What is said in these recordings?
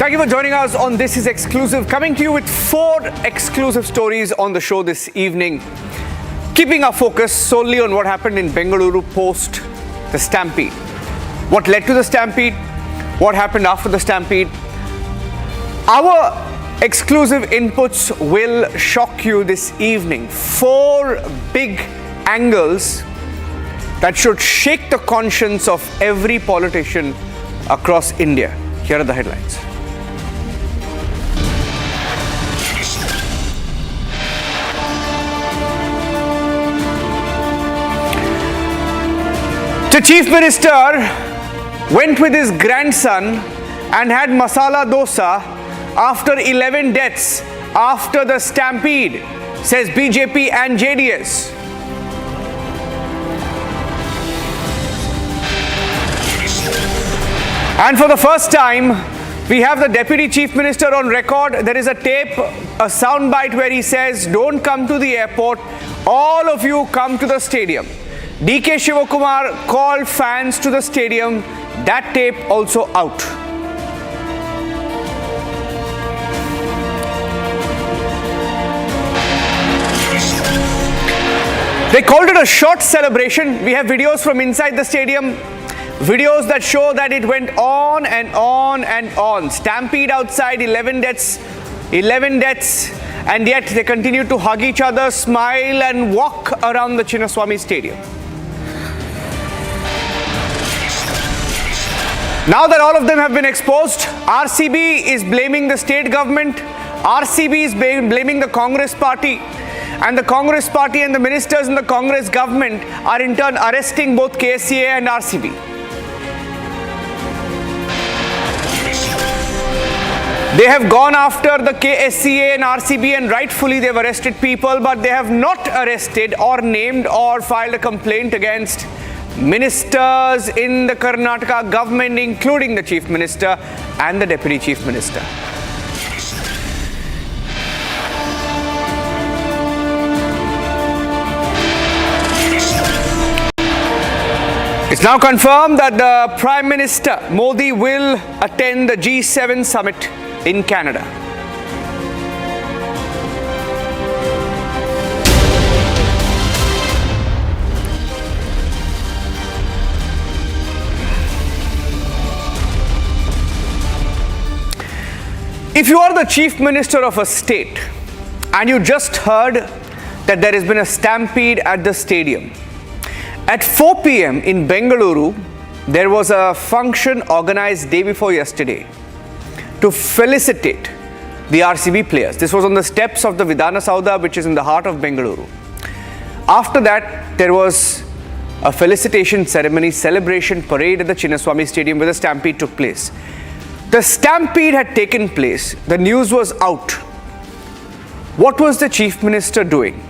Thank you for joining us on This Is Exclusive, coming to you with 4 exclusive stories on the show this evening, keeping our focus solely on what happened in Bengaluru post the Stampede. What led to the Stampede? What happened after the Stampede? Our exclusive inputs will shock you this evening. 4 big angles that should shake the conscience of every politician across India. Here are the headlines. The Chief Minister went with his grandson and had masala dosa after 11 deaths after the Stampede, says BJP and JDS. And for the first time, we have the Deputy Chief Minister on record. There is a tape, a soundbite where he says, "Don't come to the airport, all of you come to the stadium." DK Shivakumar called fans to the stadium. That tape also out. They called it a short celebration. We have videos from inside the stadium. Videos that show that it went on and on and on. Stampede outside, 11 deaths, and yet they continue to hug each other, smile and walk around the Chinnaswamy Stadium. Now that all of them have been exposed, RCB is blaming the state government, RCB is blaming the Congress party, and the Congress party and the ministers in the Congress government are in turn arresting both KSCA and RCB. They have gone after the KSCA and RCB, and rightfully they've arrested people, but they have not arrested or named or filed a complaint against ministers in the Karnataka government, including the Chief Minister and the Deputy Chief Minister. It's now confirmed that the Prime Minister Modi will attend the G7 summit in Canada. If you are the Chief Minister of a state and you just heard that there has been a stampede at the stadium, at 4 p.m. in Bengaluru, there was a function organized day before yesterday to felicitate the RCB players. This was on the steps of the Vidhana Soudha, which is in the heart of Bengaluru. After that, there was a felicitation ceremony, celebration parade at the Chinnaswamy Stadium where the stampede took place. The stampede had taken place. The news was out. What was the Chief Minister doing?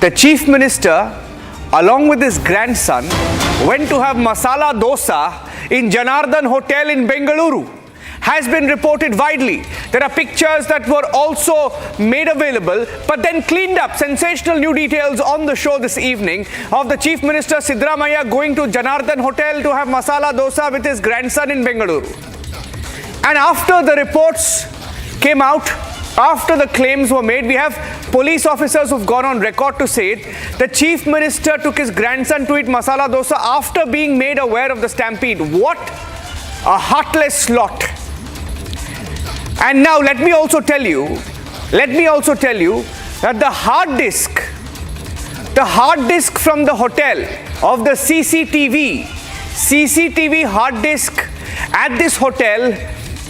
The Chief Minister, along with his grandson, went to have masala dosa in Janardhan Hotel in Bengaluru. Has been reported widely. There are pictures that were also made available, but then cleaned up. Sensational new details on the show this evening of the Chief Minister Siddaramaiah going to Janardhan Hotel to have masala dosa with his grandson in Bengaluru. And after the reports came out, after the claims were made, we have police officers who've gone on record to say it. The Chief Minister took his grandson to eat masala dosa after being made aware of the stampede. What a heartless lot. And now let me also tell you that the hard disk from the hotel of the CCTV hard disk at this hotel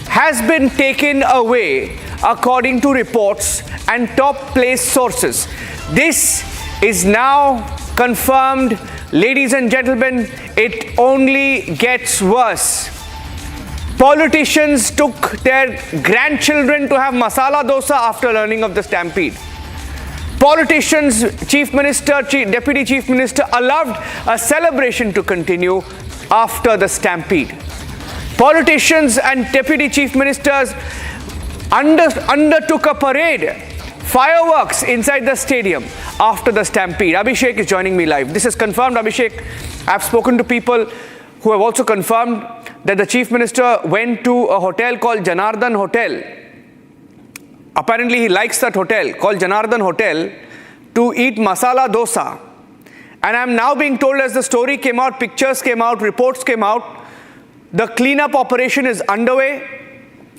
has been taken away, according to reports and top place sources. This is now confirmed. Ladies and gentlemen, it only gets worse. Politicians took their grandchildren to have masala dosa after learning of the stampede. Politicians, Chief Minister, Deputy Chief Minister allowed a celebration to continue after the stampede. Politicians and Deputy Chief Ministers undertook a parade, fireworks inside the stadium after the stampede. Abhishek is joining me live. This is confirmed, Abhishek. I've spoken to people who have also confirmed that the Chief Minister went to a hotel called Janardhan Hotel. Apparently, he likes that hotel called Janardhan Hotel to eat masala dosa. And I'm now being told, as the story came out, pictures came out, reports came out, the cleanup operation is underway.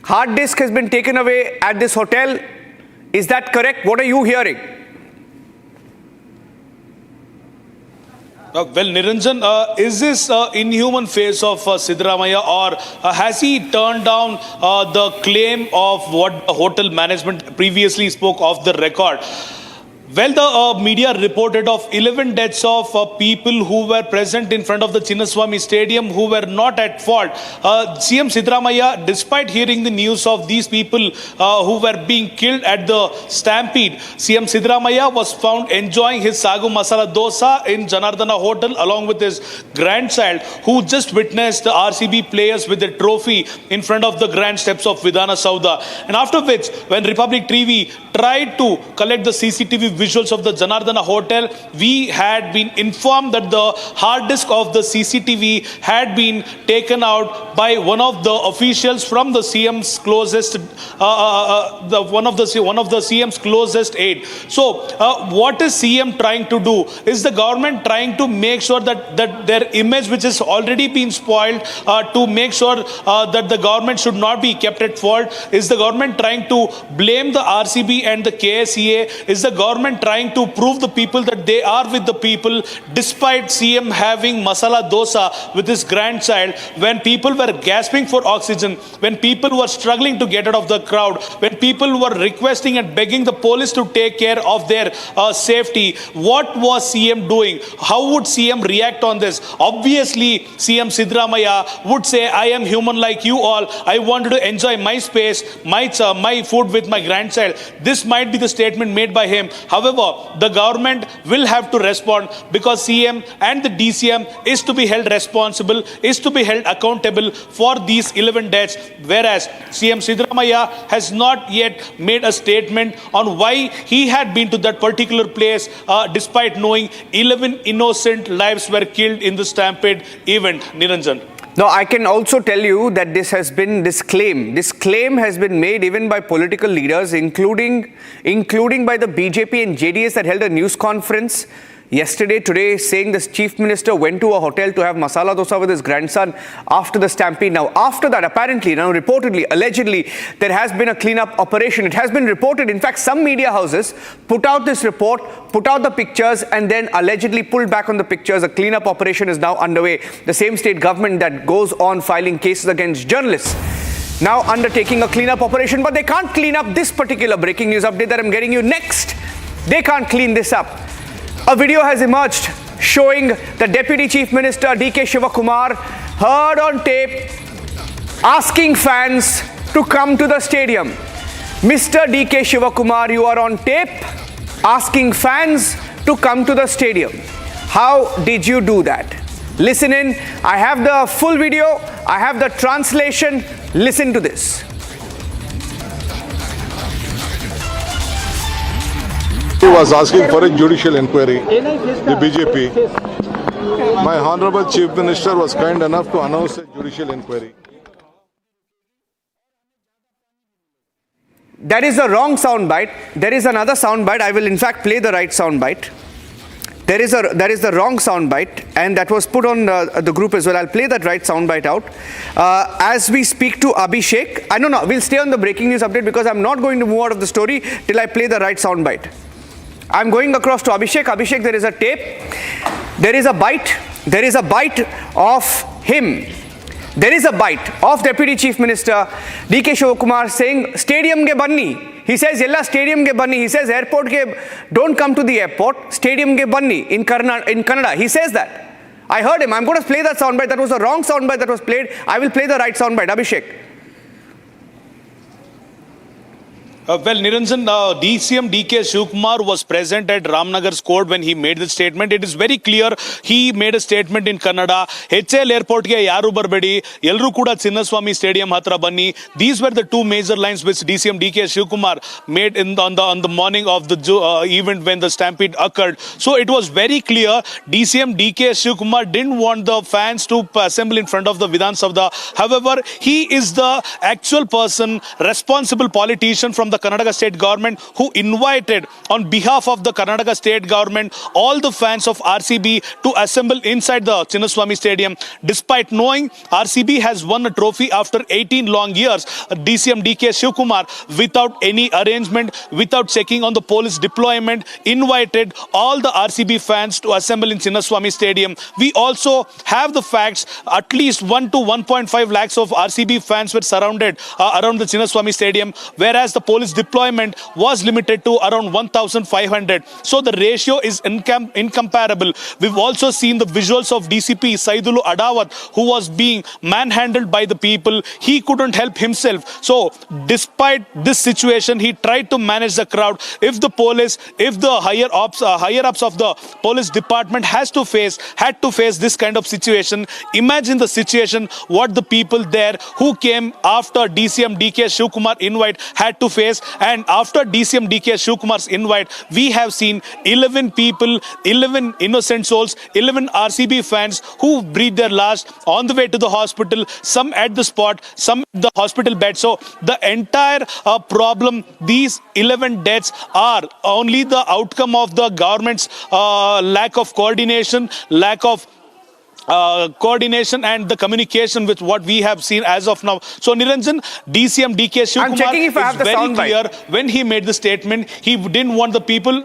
Hard disk has been taken away at this hotel. Is that correct? What are you hearing? Well, Niranjan, is this inhuman face of Siddaramaiah, or has he turned down the claim of what the hotel management previously spoke off the record? Well, the media reported of 11 deaths of people who were present in front of the Chinnaswamy Stadium who were not at fault. CM Siddaramaiah, despite hearing the news of these people who were being killed at the Stampede, CM Siddaramaiah was found enjoying his sagu masala dosa in Janardhana Hotel along with his grandchild, who just witnessed the RCB players with the trophy in front of the grand steps of Vidhana Soudha. And after which, when Republic TV tried to collect the CCTV visuals of the Janardhana Hotel, we had been informed that the hard disk of the CCTV had been taken out by one of the officials from the CM's closest, one of the CM's closest aide. So, what is CM trying to do? Is the government trying to make sure that their image, which has already been spoiled, to make sure that the government should not be kept at fault? Is the government trying to blame the RCB and the KSCA? Is the government trying to prove the people that they are with the people, despite CM having masala dosa with his grandchild, when people were gasping for oxygen, when people were struggling to get out of the crowd, when people were requesting and begging the police to take care of their safety? What was CM doing? How would CM react on this? Obviously, CM Siddaramaiah would say, I am human like you all. I wanted to enjoy my space, my food with my grandchild. This might be the statement made by him. However, the government will have to respond, because CM and the DCM is to be held responsible, is to be held accountable for these 11 deaths, whereas CM Siddaramaiah has not yet made a statement on why he had been to that particular place, despite knowing 11 innocent lives were killed in the Stampede event. Niranjan. Now, I can also tell you that this claim has been made even by political leaders, including by the BJP and JDS, that held a news conference today, saying the Chief Minister went to a hotel to have masala dosa with his grandson after the Stampede. Now, after that, apparently, reportedly, allegedly, there has been a cleanup operation. It has been reported. In fact, some media houses put out this report, put out the pictures, and then allegedly pulled back on the pictures. A cleanup operation is now underway. The same state government that goes on filing cases against journalists now undertaking a cleanup operation, but they can't clean up this particular breaking news update that I'm getting you next. They can't clean this up. A video has emerged showing the Deputy Chief Minister DK Shivakumar heard on tape asking fans to come to the stadium. Mr. DK Shivakumar, you are on tape asking fans to come to the stadium. How did you do that? Listen in. I have the full video. I have the translation. Listen to this. He was asking for a judicial inquiry, the BJP. My Honorable Chief Minister was kind enough to announce a judicial inquiry. That is the wrong soundbite. There is another soundbite. I will in fact play the right soundbite. That is the wrong soundbite, and that was put on the group as well. I'll play that right soundbite out. As we speak to Abhishek, no, we'll stay on the breaking news update, because I'm not going to move out of the story till I play the right soundbite. I'm going across to Abhishek. Abhishek, there is a tape. There is a bite of him. There is a bite of Deputy Chief Minister DK Shivakumar saying, Stadium ge banni. He says, Yella stadium ge banni. He says, airport ke, don't come to the airport. Stadium ge banni in Kannada. He says that. I heard him. I'm going to play that soundbite. That was the wrong soundbite that was played. I will play the right soundbite. Abhishek. Niranjan, DCM DK Shivkumar was present at Ramnagar's court when he made the statement. It is very clear he made a statement in Kannada. HL airport ge yaru barbedi, elru kuda Chinnaswamy stadium hatra banni. These were the two major lines which DCM DK Shivkumar made on the morning of the event when the stampede occurred. So it was very clear DCM DK Shivkumar didn't want the fans to assemble in front of the Vidhana Soudha. However, he is the actual person, responsible politician from the Karnataka state government who invited on behalf of the Karnataka state government all the fans of RCB to assemble inside the Chinnaswamy stadium. Despite knowing RCB has won a trophy after 18 long years, DCM DK Shivkumar, without any arrangement, without checking on the police deployment, invited all the RCB fans to assemble in Chinnaswamy stadium. We also have the facts, at least 1 to 1.5 lakhs of RCB fans were surrounded around the Chinnaswamy stadium, whereas the police deployment was limited to around 1,500. So the ratio is incomparable. We've also seen the visuals of DCP Saidulu Adawat, who was being manhandled by the people. He couldn't help himself. So despite this situation, he tried to manage the crowd. If the police, if the higher ups of the police department had to face this kind of situation, imagine the situation what the people there who came after DCM DK Shivkumar invite had to face. And after DCM DK Shivkumar's invite, we have seen 11 people, 11 innocent souls, 11 RCB fans who breathed their last on the way to the hospital, some at the spot, some at the hospital bed. So the entire problem, these 11 deaths are only the outcome of the government's lack of coordination, and the communication with what we have seen as of now. So Niranjan, DCM DK Shivkumar is very clear when he made the statement. He didn't want the people.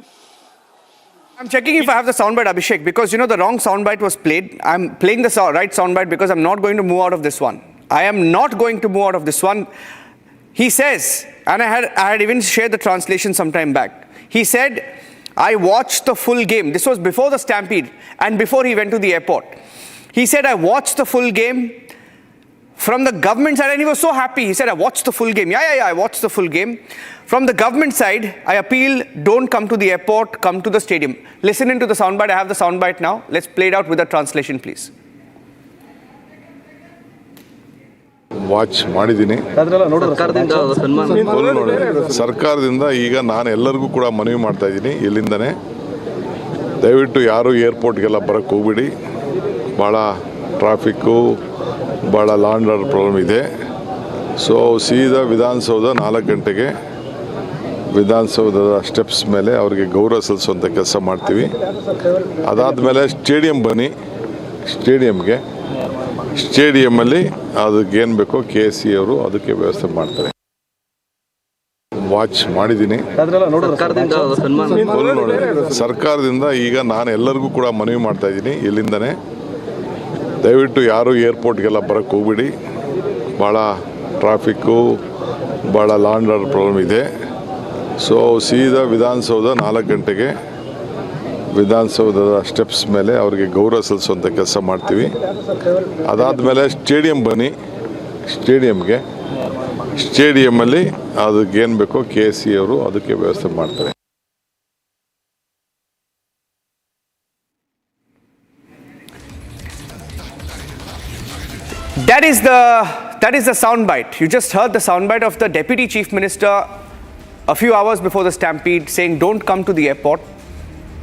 I'm checking if I have the soundbite, Abhishek, because you know the wrong soundbite was played. I'm playing the right soundbite because I'm not going to move out of this one. I am not going to move out of this one. He says, and I had even shared the translation some time back. He said, I watched the full game. This was before the stampede and before he went to the airport. He said, I watched the full game from the government side, and he was so happy. He said, I watched the full game. Yeah, I watched the full game. From the government side, I appeal, don't come to the airport, come to the stadium. Listen into the soundbite. I have the soundbite now. Let's play it out with the translation, please. Watch ಮಾಡಿದ್ದೀನಿ. ಸರ್ಕಾರದಿಂದ ಈಗ ನಾನು ಎಲ್ಲರಿಗೂ ಕೂಡ ಮನವಿ ಮಾಡ್ತಾ ಇದ್ದೀನಿ, ಇಲ್ಲಿಂದನೇ ದಯವಿಟ್ಟು ಯಾರು ಏರ್ಪೋರ್ಟ್ಗೆಲ್ಲ ಬರೋಕ್ಕೆ ಹೋಗ್ಬಿಡಿ. ಭಾಳ ಟ್ರಾಫಿಕ್ಕು, ಭಾಳ ಲಾಂಡ್ ಆರ್ಡರ್ ಪ್ರಾಬ್ಲಮ್ ಇದೆ. ಸೊ ಸೀದಾ ವಿಧಾನಸೌಧ 4 ಗಂಟೆಗೆ ವಿಧಾನಸೌಧದ ಸ್ಟೆಪ್ಸ್ ಮೇಲೆ ಅವರಿಗೆ ಗೌರವ ಸಲ್ಲಿಸುವಂಥ ಕೆಲಸ ಮಾಡ್ತೀವಿ. ಅದಾದಮೇಲೆ ಸ್ಟೇಡಿಯಂ ಬನ್ನಿ, ಸ್ಟೇಡಿಯಮ್ಮಲ್ಲಿ ಅದಕ್ಕೆ ಏನು ಬೇಕೋ KSCA ಅವರು ಅದಕ್ಕೆ ವ್ಯವಸ್ಥೆ ಮಾಡ್ತಾರೆ. ವಾಚ್ ಮಾಡಿದ್ದೀನಿ. ಸರ್ಕಾರದಿಂದ ಈಗ ನಾನು ಎಲ್ಲರಿಗೂ ಕೂಡ ಮನವಿ ಮಾಡ್ತಾ ಇದ್ದೀನಿ, ಇಲ್ಲಿಂದನೇ ದಯವಿಟ್ಟು ಯಾರು ಏರ್ಪೋರ್ಟ್ಗೆಲ್ಲ ಬರೋಕ್ಕೆ ಹೋಗ್ಬಿಡಿ. ಭಾಳ ಟ್ರಾಫಿಕ್ಕು, ಭಾಳ ಲಾಂಡ್ ಆರ್ಡರ್ ಪ್ರಾಬ್ಲಮ್ ಇದೆ. ಸೊ ಸೀದಾ ವಿಧಾನಸೌಧ 4 ಗಂಟೆಗೆ ವಿಧಾನಸೌಧದ ಸ್ಟೆಪ್ಸ್ ಮೇಲೆ ಅವರಿಗೆ ಗೌರವ ಸಲ್ಲಿಸುವಂಥ ಕೆಲಸ ಮಾಡ್ತೀವಿ. ಅದಾದಮೇಲೆ ಸ್ಟೇಡಿಯಂ ಬನ್ನಿ, ಸ್ಟೇಡಿಯಮ್ಮಲ್ಲಿ ಅದಕ್ಕೆ ಏನು ಬೇಕೋ KSCA ಅವರು ಅದಕ್ಕೆ ವ್ಯವಸ್ಥೆ ಮಾಡ್ತಾರೆ. That is the soundbite. You just heard the soundbite of the Deputy Chief Minister a few hours before the stampede saying, don't come to the airport,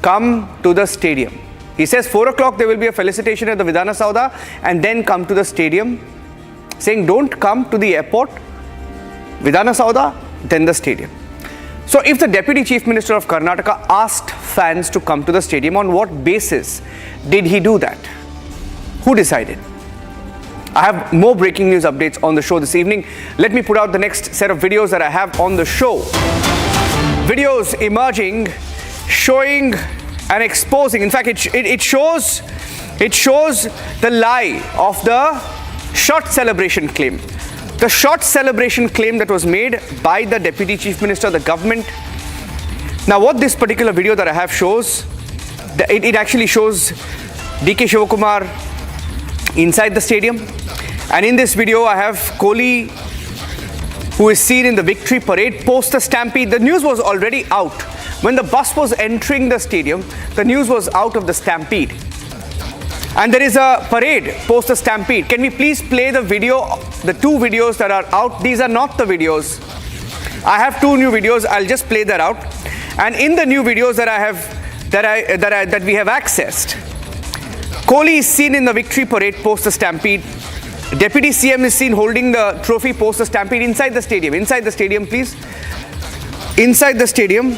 come to the stadium. He says 4 o'clock there will be a felicitation at the Vidhana Soudha and then come to the stadium, saying don't come to the airport, Vidhana Soudha, then the stadium. So if the Deputy Chief Minister of Karnataka asked fans to come to the stadium, on what basis did he do that? Who decided? I have more breaking news updates on the show this evening. Let me put out the next set of videos that I have on the show. Videos emerging, showing and exposing. In fact, it shows the lie of the shot celebration claim. The shot celebration claim that was made by the Deputy Chief Minister of the government. Now, what this particular video that I have shows, it actually shows DK Shivkumar inside the stadium. And in this video, I have Kohli who is seen in the victory parade post the stampede. The news was already out. When the bus was entering the stadium, the news was out of the stampede. And there is a parade post the stampede. Can we please play the video, the two videos that are out? These are not the videos. I have two new videos. I'll just play that out. And in the new videos that we have accessed, Kohli is seen in the victory parade post the stampede. Deputy CM is seen holding the trophy post the stampede inside the stadium. Inside the stadium, please. Inside the stadium.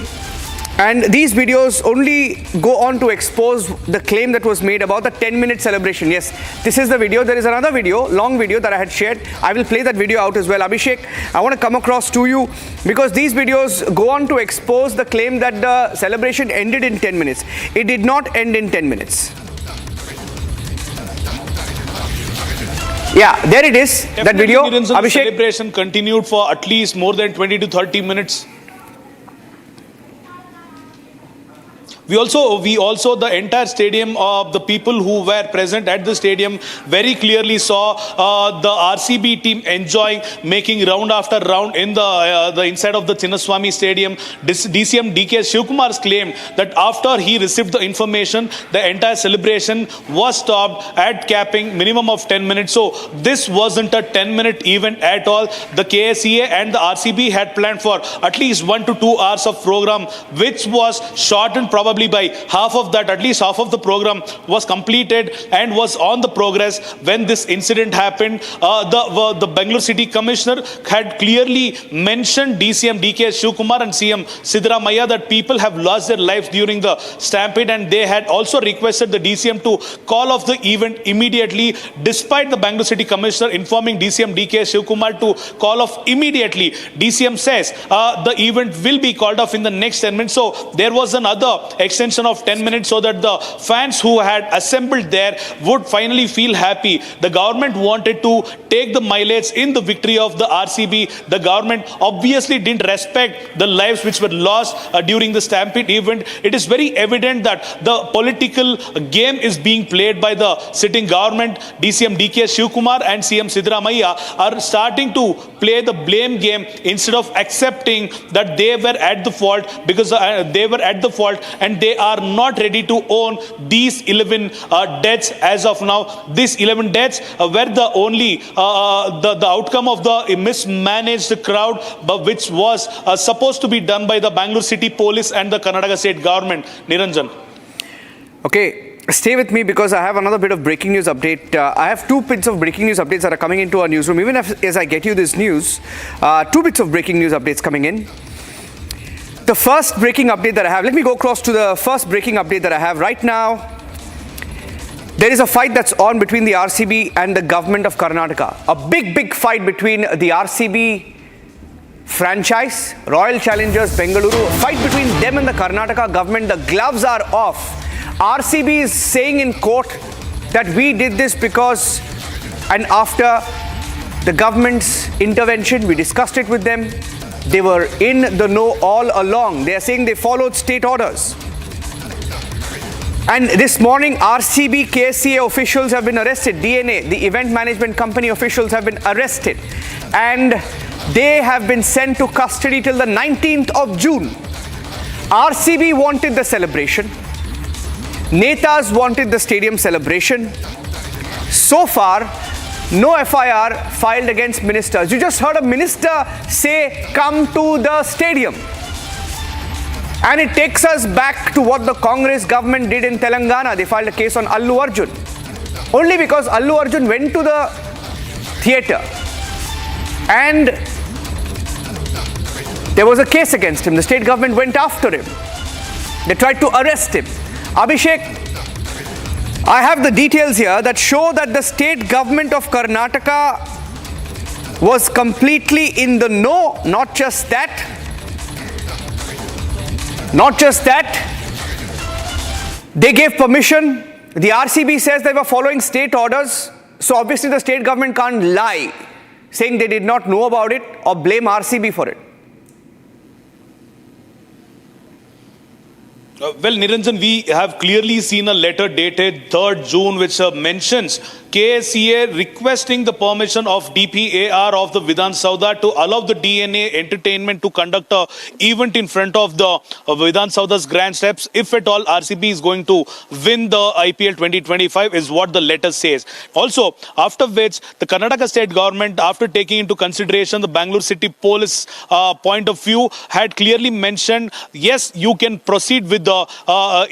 And these videos only go on to expose the claim that was made about the 10-minute celebration. Yes, this is the video. There is another video, long video that I had shared. I will play that video out as well. Abhishek, I want to come across to you because these videos go on to expose the claim that the celebration ended in 10 minutes. It did not end in 10 minutes. Yeah, there it is. Definitely, that video. Niranjan, Abhishek. the celebration continued for at least more than 20 to 30 minutes. We also the entire stadium of the people who were present at the stadium very clearly saw the RCB team enjoying making round after round in the inside of the Chinnaswamy Stadium. DCM DK Shivkumar's claimed that after he received the information, the entire celebration was stopped at capping minimum of 10 minutes. So this wasn't a 10-minute event at all. The KSCA and the RCB had planned for at least 1 to 2 hours of program, which was shortened probably by half of that. At least half of the program was completed and was on the progress when this incident happened. The Bengaluru City Commissioner had clearly mentioned DCM DK Shivkumar and CM Siddaramaiah that people have lost their lives during the stampede, and they had also requested the DCM to call off the event immediately, despite the Bengaluru City Commissioner informing DCM DK Shivkumar to call off immediately. DCM says the event will be called off in the next 10 minutes. So there was another extension of 10 minutes so that the fans who had assembled there would finally feel happy. The government wanted to take the mileage in the victory of the RCB. The government obviously didn't respect the lives which were lost during the stampede event. It is very evident that the political game is being played by the sitting government. DCM DK Shivkumar and CM Siddaramaiah are starting to play the blame game instead of accepting that they were at the fault, because they were at the fault and they are not ready to own these 11 deaths as of now. These 11 deaths were the only the outcome of the mismanaged crowd, which was supposed to be done by the Bengaluru City Police and the Karnataka State Government. Niranjan. Okay, stay with me because I have another bit of breaking news update. I have 2 bits of breaking news updates that are coming into our newsroom. Even as I get you this news, 2 bits of breaking news updates coming in. The first breaking update that I have, let me go across to the first breaking update that I have right now. There is a fight that's on between the RCB and the government of Karnataka. A big fight between the RCB franchise, Royal Challengers Bengaluru, a fight between them and the Karnataka government. The gloves are off. RCB is saying in court that we did this because, and after the government's intervention, we discussed it with them. They were in the know all along. They are saying they followed state orders. And this morning, RCB KSCA officials have been arrested. DNA, the event management company officials, have been arrested. And they have been sent to custody till the 19th of June. RCB wanted the celebration. Netas wanted the stadium celebration. So far, no FIR filed against ministers. You just heard a minister say, come to the stadium. And it takes us back to what the Congress government did in Telangana. They filed a case on Allu Arjun. Only because Allu Arjun went to the theatre and there was a case against him. The state government went after him. They tried to arrest him. Abhishek, I have the details here that show that the state government of Karnataka was completely in the know. Not just that, they gave permission. The RCB says they were following state orders. So obviously the state government can't lie, saying they did not know about it or blame RCB for it. Well, Niranjan, we have clearly seen a letter dated 3rd June which mentions KSCA requesting the permission of DPAR of the Vidhana Soudha to allow the DNA Entertainment to conduct a event in front of the Vidhana Soudha's grand steps if at all RCB is going to win the IPL 2025 is what the letter says. Also, after which the Karnataka state government, after taking into consideration the Bengaluru City Police point of view, had clearly mentioned, yes, you can proceed with the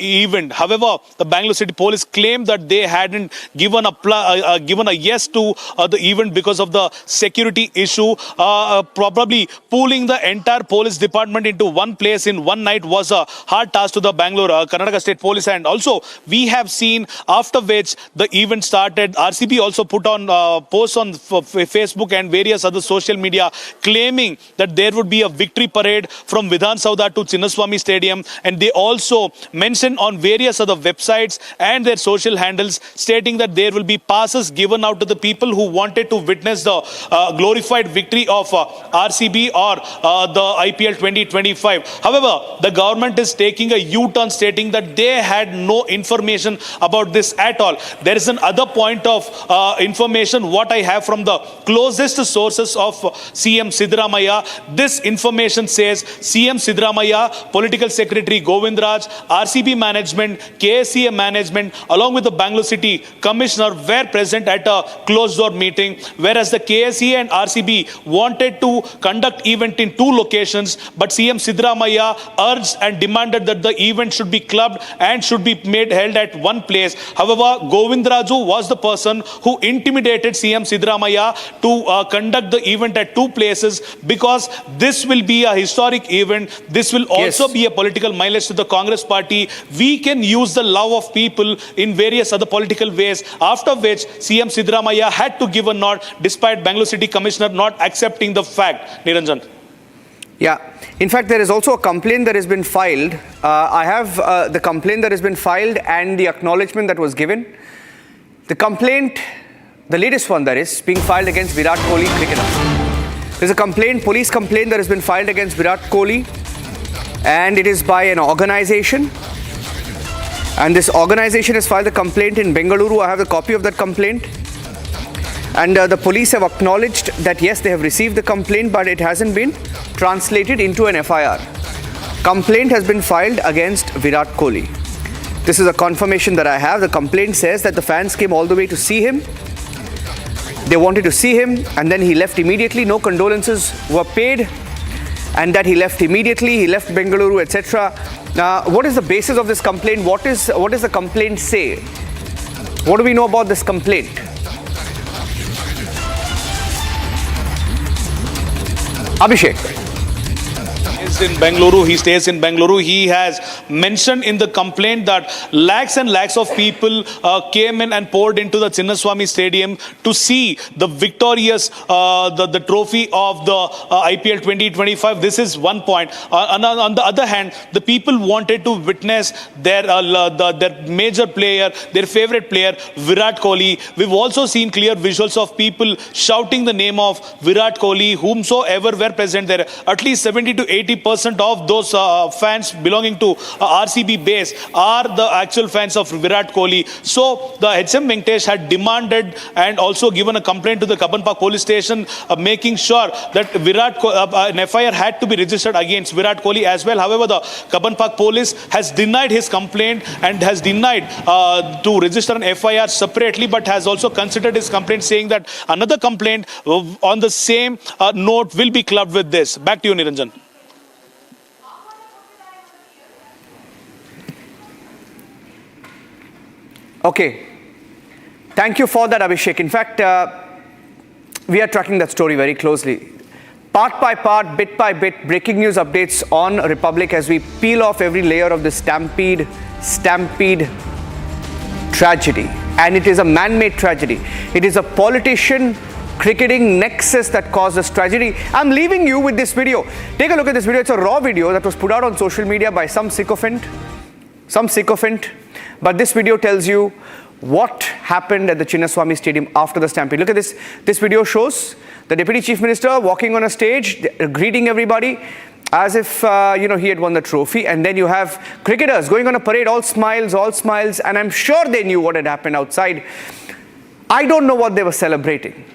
event. However, the Bengaluru City Police claimed that they hadn't given a yes to the event because of the security issue. Probably pooling the entire police department into one place in one night was a hard task to the Bangalore Karnataka State Police. And also, we have seen after which the event started, RCB also put on posts on Facebook and various other social media claiming that there would be a victory parade from Vidhana Soudha to Chinnaswamy Stadium. And they also mentioned on various other websites and their social handles stating that there will be passes given out to the people who wanted to witness the glorified victory of RCB or the IPL 2025. However, the government is taking a U-turn stating that they had no information about this at all. There is another point of information what I have from the closest sources of CM Siddaramaiah. This information says CM Siddaramaiah, Political Secretary Govind Raj, RCB management, KSCA management, along with the Bangalore City Commissioner were present at a closed door meeting, whereas the KSCA and RCB wanted to conduct event in two locations, but CM Siddaramaiah urged and demanded that the event should be clubbed and should be held at one place. However, Govind Raju was the person who intimidated CM Siddaramaiah to conduct the event at two places because this will be a historic event. This will also be a political mileage to the Congress party. We can use the love of people in various other political ways, after which CM Siddaramaiah had to give a nod despite Bangalore City Commissioner not accepting the fact. Niranjan. Yeah. In fact, there is also a complaint that has been filed. I have the complaint that has been filed and the acknowledgement that was given. The complaint, the latest one that is being filed against Virat Kohli cricketer. There's a complaint, police complaint that has been filed against Virat Kohli, and it is by an organization. And this organization has filed a complaint in Bengaluru. I have a copy of that complaint. And the police have acknowledged that yes, they have received the complaint, but it hasn't been translated into an FIR. Complaint has been filed against Virat Kohli. This is a confirmation that I have. The complaint says that the fans came all the way to see him. They wanted to see him, and then he left immediately. No condolences were paid, and that he left immediately. He left Bengaluru, etc. Now, what is the basis of this complaint? What does the complaint say? What do we know about this complaint? Abhishek. In Bengaluru, he stays in Bengaluru. He has mentioned in the complaint that lakhs and lakhs of people came in and poured into the Chinnaswamy Stadium to see the victorious the trophy of the IPL 2025. This is one point. On the other hand, the people wanted to witness their major player, their favorite player, Virat Kohli. We've also seen clear visuals of people shouting the name of Virat Kohli, whomsoever were present there. At least 70 to 80% of those fans belonging to RCB base are the actual fans of Virat Kohli. So the HM Venkatesh had demanded and also given a complaint to the Cubbon Park police station, making sure that an FIR had to be registered against Virat Kohli as well. However, the Cubbon Park police has denied his complaint and has denied to register an FIR separately, but has also considered his complaint, saying that another complaint on the same note will be clubbed with this. Back to you, Niranjan. Okay, thank you for that, Abhishek. In fact, we are tracking that story very closely. Part by part, bit by bit, breaking news updates on Republic as we peel off every layer of this Stampede tragedy. And it is a man-made tragedy. It is a politician cricketing nexus that caused this tragedy. I'm leaving you with this video. Take a look at this video. It's a raw video that was put out on social media by some sycophant. But this video tells you what happened at the Chinnaswamy Stadium after the Stampede. Look at this. This video shows the Deputy Chief Minister walking on a stage, greeting everybody as if, he had won the trophy. And then you have cricketers going on a parade, all smiles. And I'm sure they knew what had happened outside. I don't know what they were celebrating.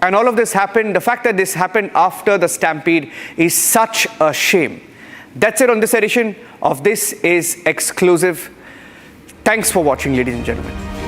And all of this happened, the fact that this happened after the Stampede is such a shame. That's it on this edition of This Is Exclusive. Thanks for watching, ladies and gentlemen.